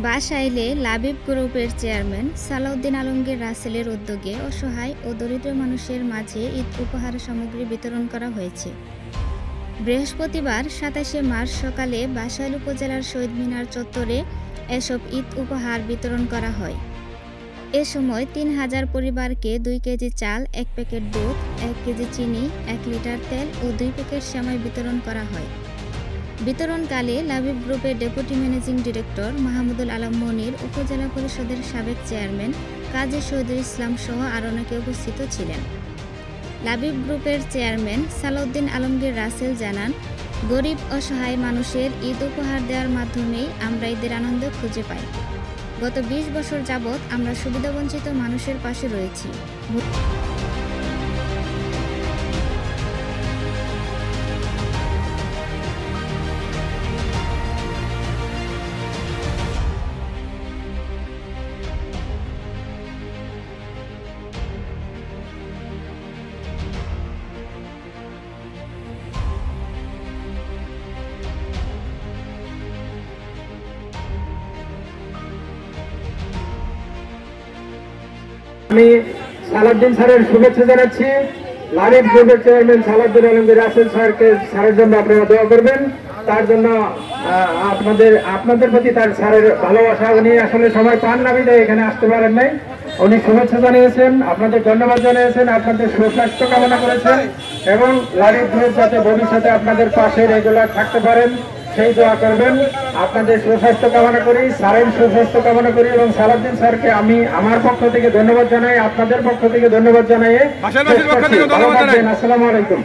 বাসাইলে লাবিব গ্রুপের চেয়ারম্যান সালাউদ্দিন আলমগীর রাসেলের উদ্যোগে অসহায় ও দরিদ্র মানুষের মাঝে ঈদ উপহার সামগ্রী বিতরণ করা হয়েছে। বৃহস্পতিবার ২৭শে মার্চ সকালে বাসাইল উপজেলার শহীদ মিনার চত্বরে এসব ঈদ উপহার বিতরণ করা হয়। এ সময় ৩,০০০ পরিবারকে ২ কেজি চাল, ১ প্যাকেট দুধ, ১ কেজি চিনি, ১ লিটার তেল ও ২ প্যাকেট সেমাই বিতরণ করা হয়। বিতরণকালে লাবিব গ্রুপের deputy managing director Mahmudul Alam Monir, উপজেলা পরিষদের সাবেক চেয়ারম্যান কাজী শহীদুল ইসলাম সহ আরও অনেকে উপস্থিত ছিলেন। লাবিব গ্রুপের চেয়ারম্যান সালাউদ্দিন আলমগীর রাসেল জানান, গরিব অসহায় মানুষের ঈদ উপহার দেওয়ার মাধ্যমেই আমরা ঈদের আনন্দ খুঁজে পাই। গত ২০ বছর যাবৎ আমরা সুবিধাবঞ্চিত মানুষের পাশে রয়েছি। আমি সালাউদ্দিন স্যারের শুভেচ্ছা জানাচ্ছি। লাবিব গ্রুপের চেয়ারম্যান সালাউদ্দিন আলমগীর রাসেল স্যারের জন্য আপনারা দোয়া করবেন। তার জন্য আপনাদের প্রতি তার স্যারের ভালোবাসা, উনি আসলে সময় পান না বিধায় এখানে আসতে পারেন নাই। উনি শুভেচ্ছা জানিয়েছেন, আপনাদের ধন্যবাদ জানিয়েছেন, আপনাদের সুস্বাস্থ্য কামনা করেছেন এবং লাবিব গ্রুপ যাতে ভবিষ্যতে আপনাদের পাশে রেগুলার থাকতে পারেন সেই দোয়া করবেন। আপনাদের সুস্বাস্থ্য কামনা করি, স্যারের সুস্বাস্থ্য কামনা করি এবং সালাউদ্দিন স্যারকে আমি আমার পক্ষ থেকে ধন্যবাদ জানাই, আপনাদের পক্ষ থেকে ধন্যবাদ জানাই। আসসালামু আলাইকুম।